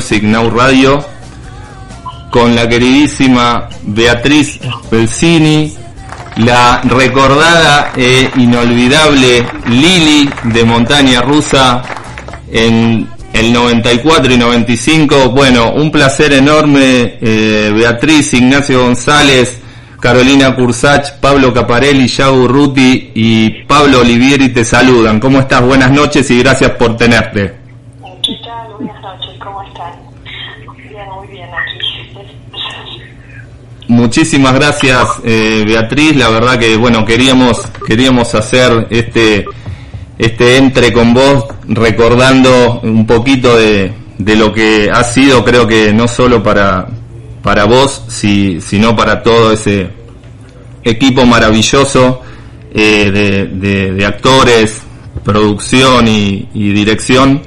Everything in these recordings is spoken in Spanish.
Music Now Radio con la queridísima Beatriz Belcini, la recordada e inolvidable Lili de Montaña Rusa en el 94 y 95. Bueno, un placer enorme. Beatriz, Ignacio González, Carolina Cursach, Pablo Caparelli, Yago Urruti y Pablo Olivieri te saludan. ¿Cómo estás? Buenas noches y gracias por tenerte. ¿Qué tal? Buenas noches, ¿cómo están? Bien, muy bien aquí. Muchísimas gracias, Beatriz. La verdad que, bueno, queríamos hacer este entre con vos, recordando un poquito de lo que ha sido, creo que no solo para vos, sino para todo ese equipo maravilloso de actores, producción y dirección,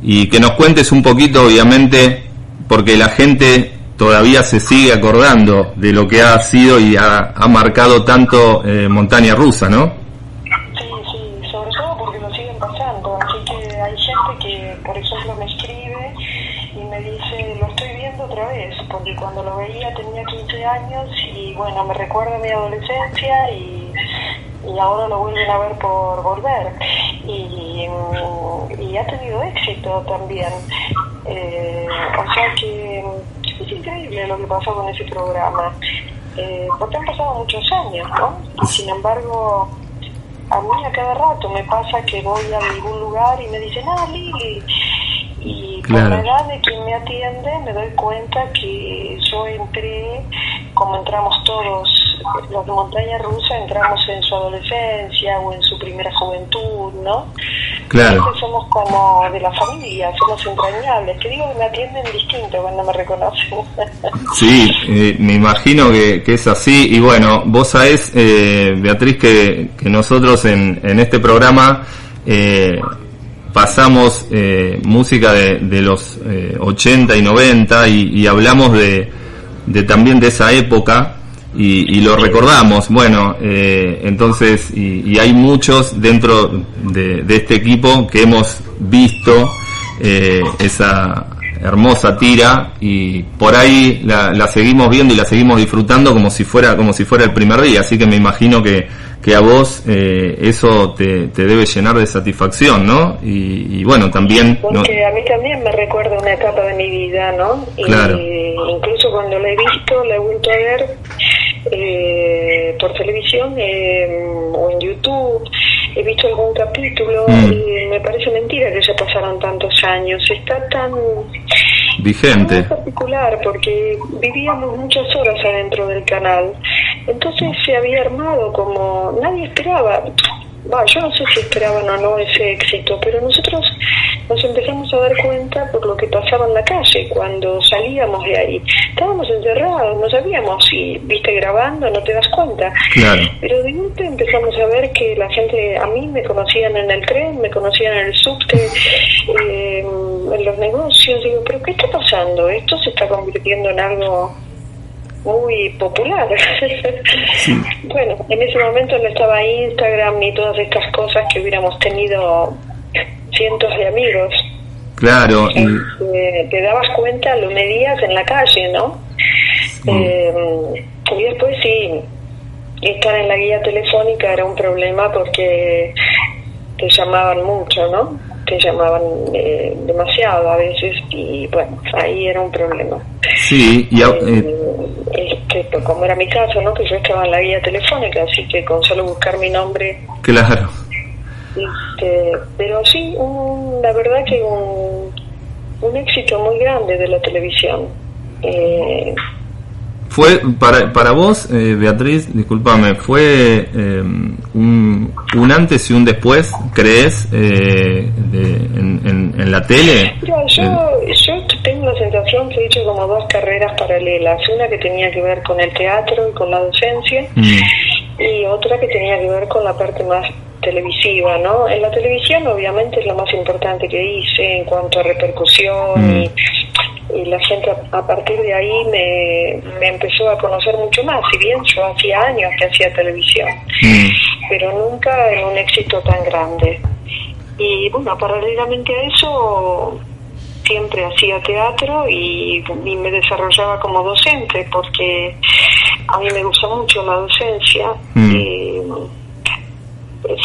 y que nos cuentes un poquito, obviamente, porque la gente todavía se sigue acordando de lo que ha sido y ha marcado tanto Montaña Rusa, ¿no? Sí, sobre todo porque lo siguen pasando, así que hay gente que, por ejemplo, me escribe y me dice, lo estoy viendo otra vez, porque cuando lo veía tenía 15 años y bueno, me recuerda mi adolescencia y ahora lo vuelven a ver por volver, y ha tenido éxito también, o sea que es increíble lo que pasó con ese programa, porque han pasado muchos años, ¿no? Y sin embargo, a mí a cada rato me pasa que voy a algún lugar y me dicen, Lili, y claro, por la edad de quien me atiende me doy cuenta que yo entré, como entramos todos los de Montaña Rusa, entramos en su adolescencia o en su primera juventud, ¿no? Claro. Entonces somos como de la familia, somos entrañables. Te digo que me atienden distinto cuando me reconocen. Sí, me imagino que es así. Y bueno, vos sabés, Beatriz, que nosotros en este programa pasamos música de los 80 y 90 y hablamos de también de esa época y lo recordamos. Bueno, entonces y hay muchos dentro de este equipo que hemos visto esa hermosa tira y por ahí la seguimos viendo y la seguimos disfrutando como si fuera el primer día, así que me imagino que a vos eso te debe llenar de satisfacción, ¿no? Y bueno, también... Porque a mí también me recuerda una etapa de mi vida, ¿no? Claro. Y incluso cuando la he visto, la he vuelto a ver por televisión o en YouTube, he visto algún capítulo y me parece mentira que ya pasaron tantos años. Está tan vigente, muy particular, porque vivíamos muchas horas adentro del canal, entonces se había armado como nadie esperaba. Yo no sé si esperaban o no ese éxito, pero nosotros nos empezamos a dar cuenta por lo que pasaba en la calle cuando salíamos de ahí. Estábamos encerrados, no sabíamos si viste grabando, no te das cuenta. Claro. Pero de golpe empezamos a ver que la gente, a mí me conocían en el tren, me conocían en el subte, en los negocios. Digo, ¿pero qué está pasando? Esto se está convirtiendo en algo muy popular. Sí. Bueno, en ese momento no estaba Instagram ni todas estas cosas que hubiéramos tenido cientos de amigos. Claro. Te dabas cuenta, lo medías en la calle, ¿no? Sí. Y después sí, estar en la guía telefónica era un problema porque te llamaban mucho, ¿no? Te llamaban demasiado a veces y bueno, ahí era un problema. Sí, y como era mi caso, ¿no? Que yo estaba en la guía telefónica, así que con solo buscar mi nombre. Claro. Pero sí, la verdad que un éxito muy grande de la televisión. Fue para vos, Beatriz, discúlpame, fue un antes y un después, ¿crees, en la tele? Mira, yo tengo la sensación que he hecho como dos carreras paralelas, una que tenía que ver con el teatro y con la docencia, y otra que tenía que ver con la parte más televisiva, ¿no? En la televisión obviamente es lo más importante que hice en cuanto a repercusión y la gente a partir de ahí me empezó a conocer mucho más, si bien yo hacía años que hacía televisión, pero nunca en un éxito tan grande. Y bueno, paralelamente a eso siempre hacía teatro y me desarrollaba como docente, porque a mí me gusta mucho la docencia.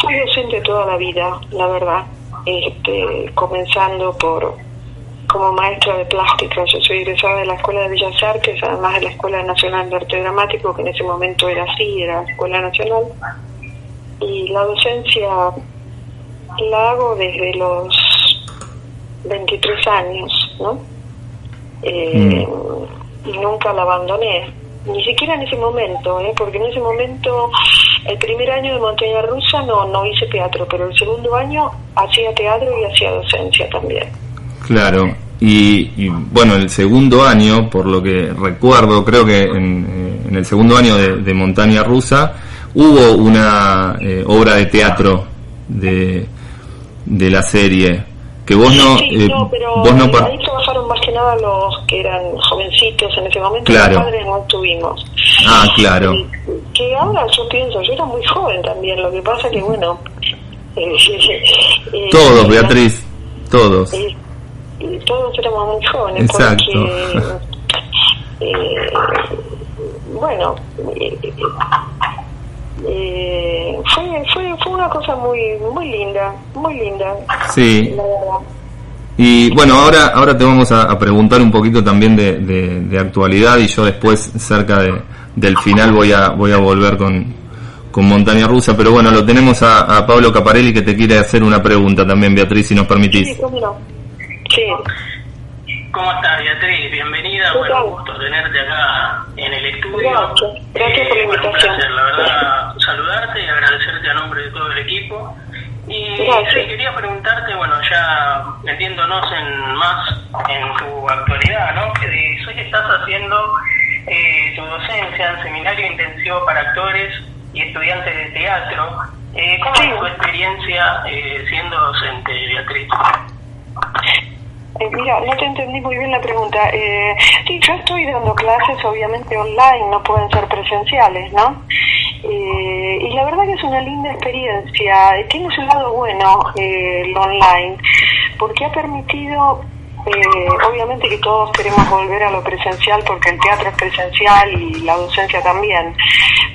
Soy docente toda la vida, la verdad, comenzando como maestra de plástica. Yo soy egresada de la Escuela de Bellas Artes, además de la Escuela Nacional de Arte Dramático, que en ese momento era así, era Escuela Nacional. Y la docencia la hago desde los 23 años, ¿no? Y nunca la abandoné, ni siquiera en ese momento, porque en ese momento, el primer año de Montaña Rusa no hice teatro, pero el segundo año hacía teatro y hacía docencia también. Claro, y bueno, el segundo año, por lo que recuerdo, creo que en el segundo año de Montaña Rusa hubo una obra de teatro de la serie, que vos no... pero vos no ahí trabajaron más que nada los que eran jovencitos en ese momento, claro. Los padres no estuvimos. Ah, claro. Que ahora yo pienso, yo era muy joven también, lo que pasa que bueno... todos, Beatriz, todos. Todos éramos muy jóvenes. Exacto. Porque, bueno... fue una cosa muy linda, sí. La verdad. Y bueno, ahora te vamos a preguntar un poquito también de actualidad, y yo después, cerca del final, voy a volver con Montaña Rusa, pero bueno, lo tenemos a Pablo Caparelli, que te quiere hacer una pregunta también, Beatriz, si nos permitís. Sí, cómo no. Sí. ¿Cómo estás, Beatriz? Bienvenida, bueno, un gusto tenerte acá en el estudio. Gracias por la invitación. Un placer, la verdad, saludarte y agradecerte a nombre de todo el equipo. Y sí, quería preguntarte, bueno, ya metiéndonos más en tu actualidad, ¿no? Que sé que estás haciendo tu docencia en seminario intensivo para actores y estudiantes de teatro. ¿Cómo es tu experiencia siendo docente, Beatriz? Mira, no te entendí muy bien la pregunta. Sí, yo estoy dando clases, obviamente online, no pueden ser presenciales, ¿no? Y la verdad que es una linda experiencia. Tiene su lado bueno el online, porque ha permitido, obviamente que todos queremos volver a lo presencial, porque el teatro es presencial y la docencia también,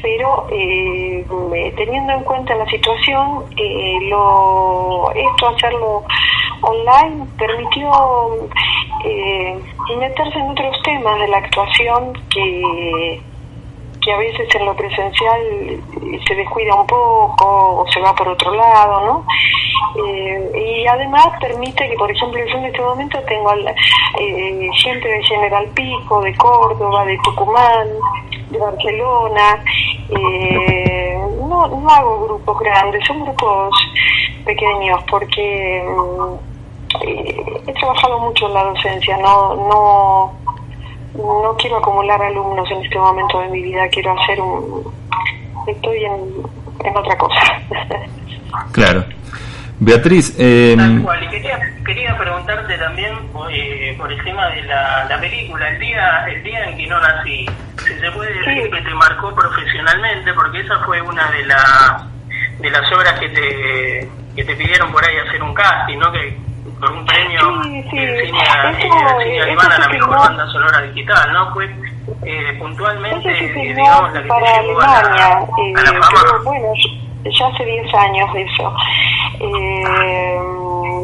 pero teniendo en cuenta la situación, hacerlo online permitió meterse en otros temas de la actuación que a veces en lo presencial se descuida un poco o se va por otro lado, ¿no? Y además permite que, por ejemplo, yo en este momento tengo gente de General Pico, de Córdoba, de Tucumán, de Barcelona. No hago grupos grandes, son grupos pequeños, porque he trabajado mucho en la docencia, no quiero acumular alumnos en este momento de mi vida, quiero estoy en otra cosa. Claro. Beatriz, tal cual, y quería preguntarte también por el tema de la película, el día en que no nací, si se puede decir que te marcó profesionalmente, porque esa fue una de las obras que te pidieron por ahí hacer un casting, ¿no? Que por un premio cine alemán a la mejor banda sonora digital, ¿no? Fue puntualmente, digamos, la que para te llevó Alemania, a la fama. pero bueno, ya hace 10 años de eso.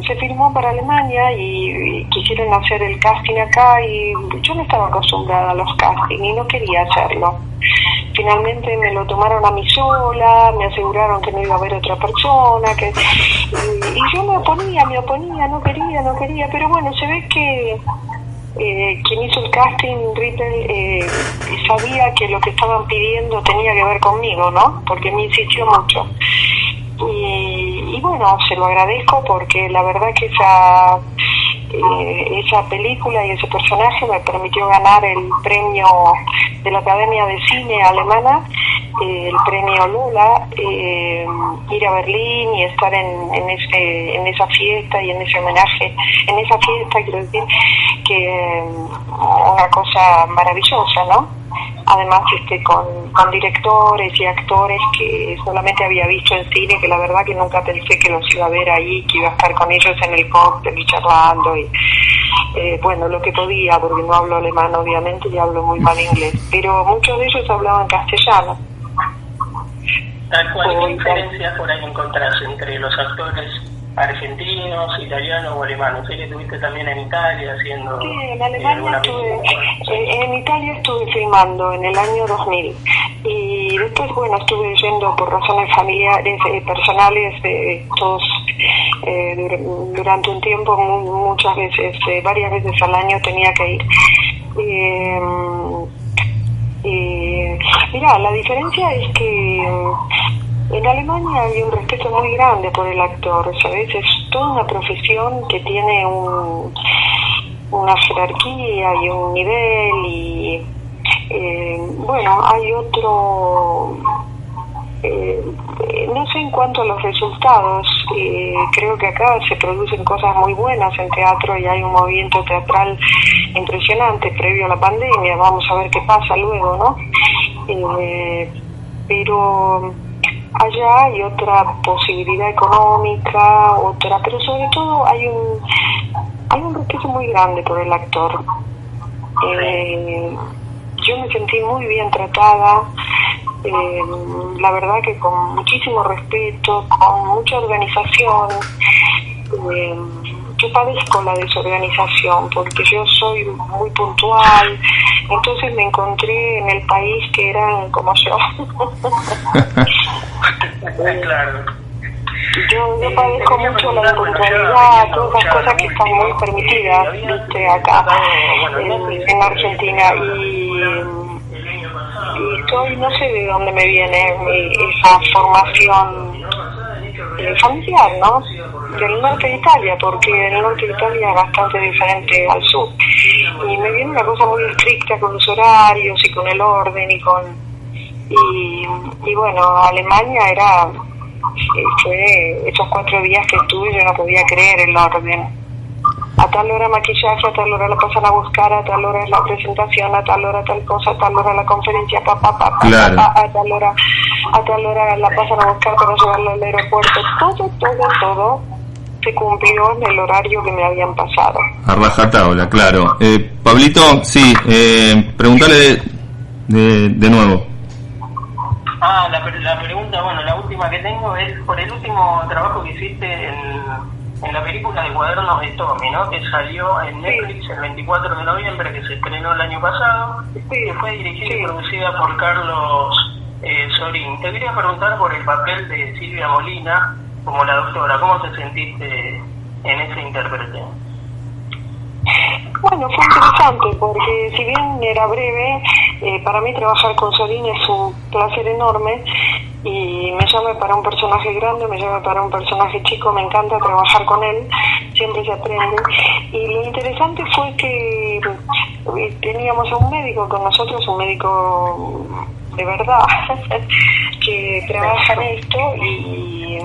Se filmó para Alemania y quisieron hacer el casting acá, y yo no estaba acostumbrada a los castings y no quería hacerlo. Finalmente me lo tomaron a mí sola, me aseguraron que no iba a haber otra persona, y yo me oponía, no quería, pero bueno, se ve que quien hizo el casting, Rippel, sabía que lo que estaban pidiendo tenía que ver conmigo, ¿no? Porque me insistió mucho. Y bueno, se lo agradezco, porque la verdad que esa película y ese personaje me permitió ganar el premio de la Academia de Cine Alemana, el premio Lola, ir a Berlín y estar en esa fiesta y en ese homenaje, en esa fiesta, quiero decir, que una cosa maravillosa, ¿no? además con directores y actores que solamente había visto en cine, que la verdad que nunca pensé que los iba a ver ahí, que iba a estar con ellos en el cóctel y charlando y bueno, lo que podía, porque no hablo alemán obviamente y hablo muy mal inglés, pero muchos de ellos hablaban castellano. Tal cual, ¿qué diferencias por ahí encontrás entre los actores argentinos, italianos o alemanes? Sé que estuviste también en Italia haciendo... Sí, en Alemania en Italia estuve filmando en el año 2000 y después, bueno, estuve yendo por razones familiares, personales, todos durante un tiempo, muchas veces, varias veces al año tenía que ir. Mira, la diferencia es que en Alemania hay un respeto muy grande por el actor, ¿sabes? Es toda una profesión que tiene una jerarquía y un nivel y bueno, hay otro... no sé en cuanto a los resultados, creo que acá se producen cosas muy buenas en teatro y hay un movimiento teatral impresionante previo a la pandemia, vamos a ver qué pasa luego, ¿no? Pero allá hay otra posibilidad económica, pero sobre todo hay un respeto muy grande por el actor. Yo me sentí muy bien tratada, la verdad que con muchísimo respeto, con mucha organización. Yo padezco la desorganización porque yo soy muy puntual, entonces me encontré en el país que eran como yo. Claro. Yo padezco mucho la impuntualidad, todas las cosas que están muy permitidas, viste, acá en Argentina y no sé de dónde me viene esa formación familiar, ¿no? Del norte de Italia, porque el norte de Italia es bastante diferente al sur y me viene una cosa muy estricta con los horarios y con el orden y bueno, Alemania fue estos 4 días que estuve, yo no podía creer el orden. A tal hora maquillaje, a tal hora la pasan a buscar, a tal hora es la presentación, a tal hora tal cosa, a tal hora la conferencia, claro. a tal hora la pasan a buscar para llevarla al aeropuerto. Todo se cumplió en el horario que me habían pasado. A rajatabla, claro. Pablito, sí, preguntale de nuevo. La pregunta, bueno, la última que tengo es por el último trabajo que hiciste en la película de Cuadernos de Tommy, ¿no? Que salió en Netflix el 24 de noviembre, que se estrenó el año pasado, que fue dirigida y producida por Carlos Sorín. Te quería preguntar por el papel de Silvia Molina como la doctora. ¿Cómo te sentiste en ese intérprete? Bueno, fue interesante porque si bien era breve, para mí trabajar con Sorín es un placer enorme y me llama para un personaje grande, me llama para un personaje chico, me encanta trabajar con él, siempre se aprende. Y lo interesante fue que teníamos a un médico con nosotros, un médico de verdad, que trabaja en esto y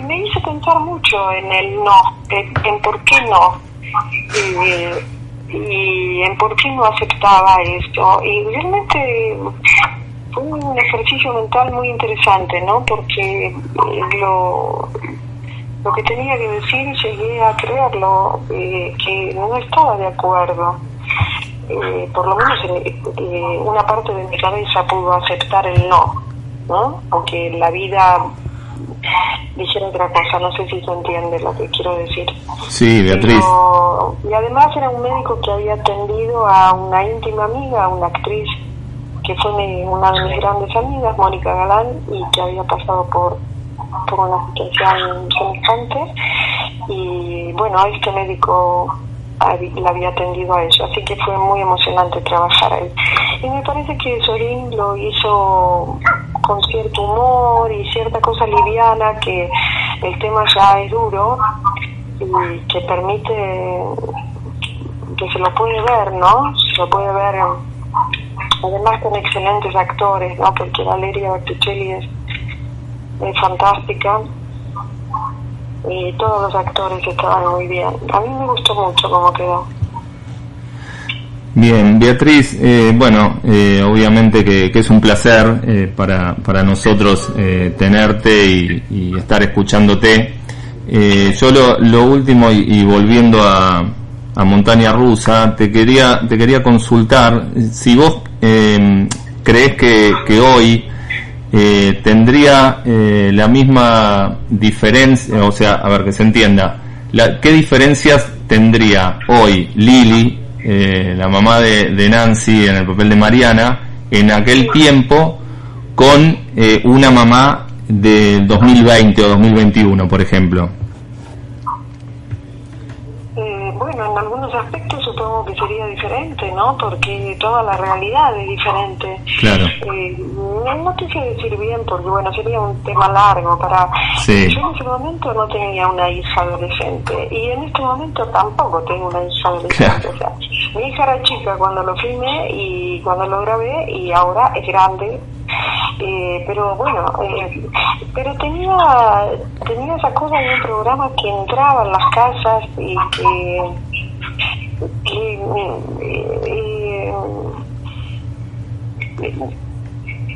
me hizo pensar mucho en el no, en por qué no. Y en por qué no aceptaba esto y realmente fue un ejercicio mental muy interesante, ¿no? Porque lo que tenía que decir llegué a creerlo, que no estaba de acuerdo, por lo menos una parte de mi cabeza pudo aceptar el no, aunque la vida dijera otra cosa, no sé si se entiende lo que quiero decir. Sí, Beatriz. Y además era un médico que había atendido a una íntima amiga, una actriz que fue una de mis grandes amigas, Mónica Galán, y que había pasado por una situación semejante. Y bueno, este médico la había atendido a eso, así que fue muy emocionante trabajar ahí. Y me parece que Sorín lo hizo con cierto humor y cierta cosa liviana, que el tema ya es duro y que permite que se lo puede ver, ¿no? Se lo puede ver además con excelentes actores, ¿no? Porque Valeria Bertuccelli es fantástica y todos los actores estaban muy bien. A mí me gustó mucho cómo quedó. Bien, Beatriz, obviamente que es un placer para nosotros tenerte y estar escuchándote. Yo lo último, y volviendo a Montaña Rusa, te quería consultar si vos crees que hoy tendría la misma diferencia, o sea, a ver, que se entienda, ¿qué diferencias tendría hoy Lili, la mamá de Nancy en el papel de Mariana, en aquel tiempo con una mamá de 2020 o 2021, por ejemplo? Bueno, en algunos aspectos supongo que sería diferente, ¿no? Porque toda la realidad es diferente. Claro. No te sé decir bien porque, bueno, sería un tema largo para... Sí. Yo en ese momento no tenía una hija adolescente y en este momento tampoco tengo una hija adolescente. Claro. O sea, mi hija era chica cuando lo filmé y cuando lo grabé y ahora es grande. Pero bueno, pero tenía esa cosa de un programa que entraba en las casas y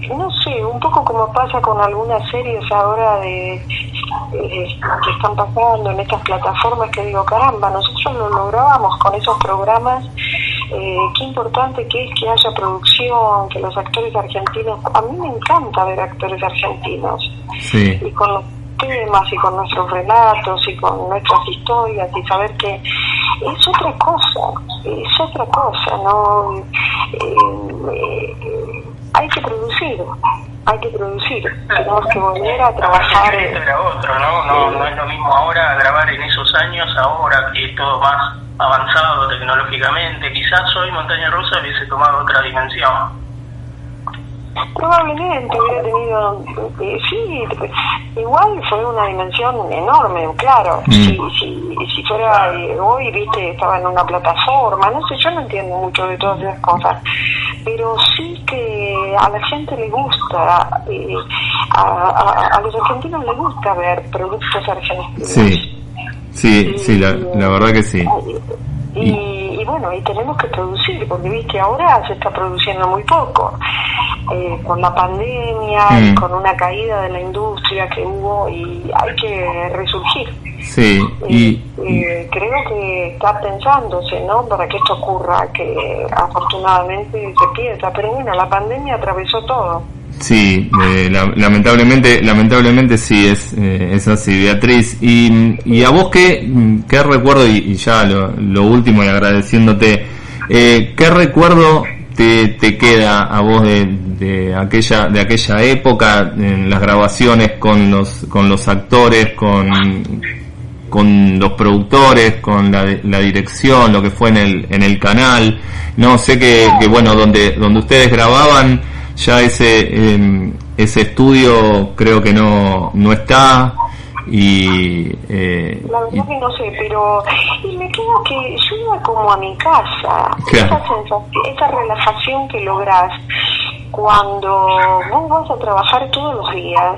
no sé, un poco como pasa con algunas series ahora que están pasando en estas plataformas, que digo, caramba, nosotros lo lográbamos con esos programas. Qué importante que es que haya producción, que los actores argentinos, a mí me encanta ver actores argentinos, sí. Y con los temas y con nuestros relatos y con nuestras historias y saber que es otra cosa, ¿no? Hay que producir, tenemos que volver a trabajar. Era otro, no es lo mismo ahora grabar en esos años, ahora que es todo más avanzado tecnológicamente. Quizás hoy Montaña Rusa hubiese tomado otra dimensión. Probablemente hubiera tenido, sí, igual fue una dimensión enorme, claro. Si fuera hoy, viste, estaba en una plataforma, no sé, yo no entiendo mucho de todas esas cosas, pero sí que a la gente le gusta, a los argentinos les gusta ver productos argentinos. Sí, la verdad que sí. Y bueno, y tenemos que producir, porque viste, ahora se está produciendo muy poco, con la pandemia y con una caída de la industria que hubo, y hay que resurgir. Sí, creo que está pensándose, ¿no?, para que esto ocurra, que afortunadamente se piensa, pero bueno, la pandemia atravesó todo. Sí, lamentablemente sí, es así, Beatriz. Y a vos qué recuerdo, y ya lo último, y agradeciéndote, ¿qué recuerdo te queda a vos de aquella época, en las grabaciones con los actores, con los productores, con la dirección, lo que fue en el canal? No sé que bueno, donde ustedes grababan, ya ese estudio creo que no está, y la verdad que no sé, pero y me quedo que yo iba como a mi casa. Claro. Esa sensación, esa relajación que lográs cuando vos vas a trabajar todos los días,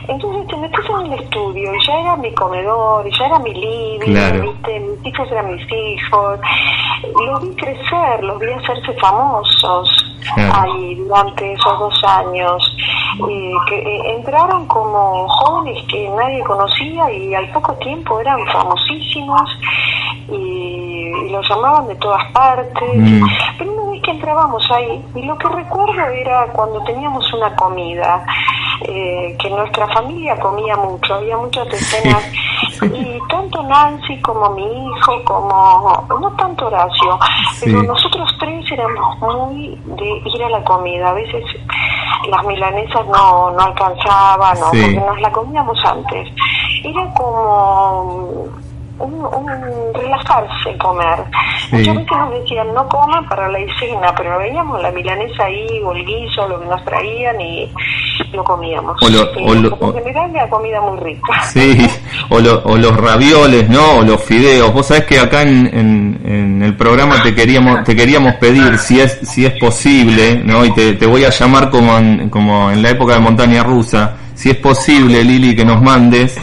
entonces te metes en el estudio y ya era mi comedor, y ya era mi living, claro. ¿Viste? Mis hijos eran mis hijos, los vi crecer, los vi hacerse famosos, claro. Ahí durante esos 2 años, que entraron como jóvenes que nadie conocía y al poco tiempo eran famosísimos y los llamaban de todas partes, pero una vez que entrábamos ahí, y lo que recuerdo era cuando teníamos una comida, que nuestra familia comía mucho, había muchas escenas, y tanto Nancy como mi hijo, como no tanto Horacio, pero nosotros 3 éramos muy de ir a la comida. A veces las milanesas no alcanzaban, porque nos la comíamos antes. Era como un relajarse, comer. Muchas veces nos decían no coman para la escena, pero veíamos la milanesa ahí, o el guiso, lo que nos traían, y lo comíamos. En general la comida muy rica. Sí, o los ravioles, ¿no? O los fideos. Vos sabés que acá en el programa te queríamos pedir si es posible, ¿no? Y te voy a llamar como en la época de Montaña Rusa, si es posible, Lili, que nos mandes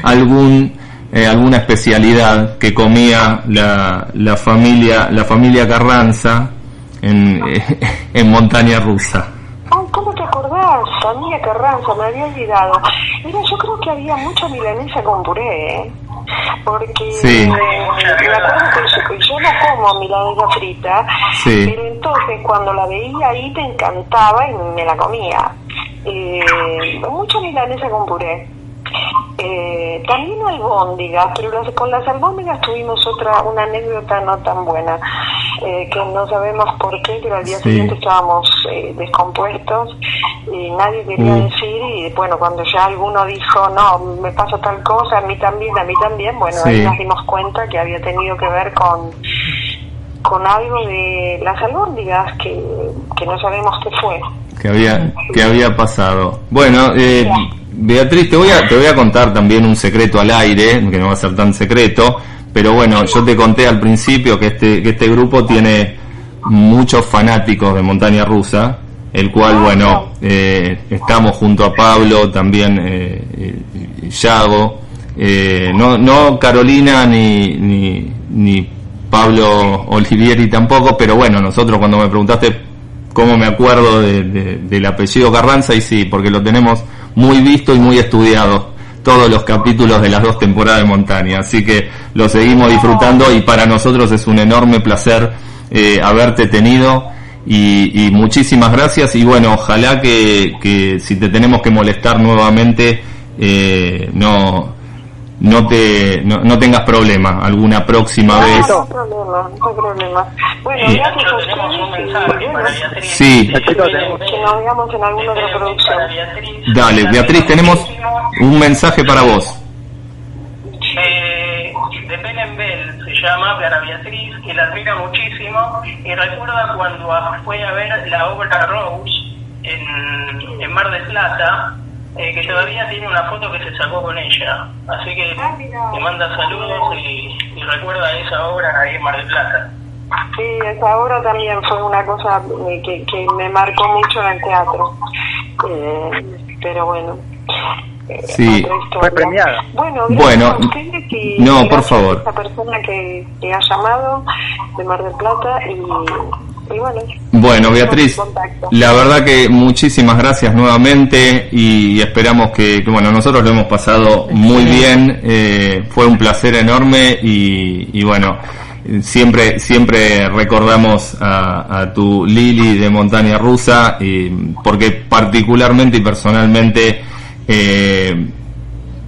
algún alguna especialidad que comía la familia Carranza en Montaña Rusa. Ay, ¿cómo te acordás? Familia Carranza, me había olvidado. Mira, yo creo que había mucha milanesa con puré, porque sí. Me acuerdo que yo no como milanesa frita, sí. Pero entonces cuando la veía ahí me encantaba y me la comía. Mucha milanesa con puré. También albóndigas, pero con las albóndigas tuvimos una anécdota no tan buena, que no sabemos por qué, pero al día siguiente estábamos descompuestos y nadie quería decir, y bueno, cuando ya alguno dijo, no, me pasa tal cosa, a mí también, bueno, ahí nos dimos cuenta que había tenido que ver con algo de las albóndigas que no sabemos qué fue. Que había pasado. Bueno, Beatriz, te voy a contar también un secreto al aire, que no va a ser tan secreto, pero bueno, yo te conté al principio que este grupo tiene muchos fanáticos de Montaña Rusa, el cual, bueno, estamos junto a Pablo, también Yago, no Carolina ni Pablo Olivieri tampoco, pero bueno, nosotros cuando me preguntaste cómo me acuerdo del apellido Carranza, y sí, porque lo tenemos muy visto y muy estudiado, todos los capítulos de las 2 temporadas de Montaña, así que lo seguimos disfrutando y para nosotros es un enorme placer haberte tenido y muchísimas gracias, y bueno, ojalá que si te tenemos que molestar nuevamente no tengas problema alguna próxima vez. No hay problema. Bueno, gracias a ustedes. Sí. Que nos veamos en alguna otra producción. Dale, Beatriz, tenemos un mensaje para vos. De Belenbel se llama, para Beatriz, que la admira muchísimo y recuerda cuando fue a ver la obra Rose en Mar del Plata, que todavía tiene una foto que se sacó con ella, así que te manda saludos y recuerda esa obra ahí en Mar del Plata. Sí, esa obra también fue una cosa que me marcó mucho en el teatro, pero bueno. Sí, fue premiada. Bueno, a ustedes y no, por favor. A esta persona que ha llamado de Mar del Plata y bueno, Beatriz, la verdad que muchísimas gracias nuevamente y esperamos que bueno, nosotros lo hemos pasado muy bien, fue un placer enorme y bueno, siempre recordamos a tu Lili de Montaña Rusa, porque particularmente y personalmente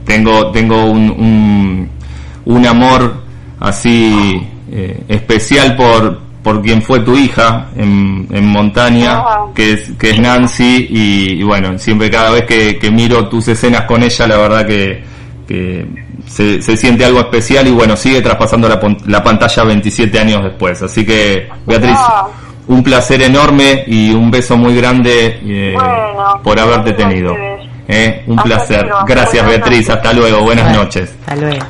tengo un amor así especial por quien fue tu hija en Montaña, que es Nancy, y bueno, siempre cada vez que miro tus escenas con ella, la verdad que se siente algo especial y bueno, sigue traspasando la pantalla 27 años después. Así que, Beatriz, un placer enorme y un beso muy grande por haberte tenido. Un placer. Gracias, Beatriz. Hasta luego. Buenas noches. Hasta luego.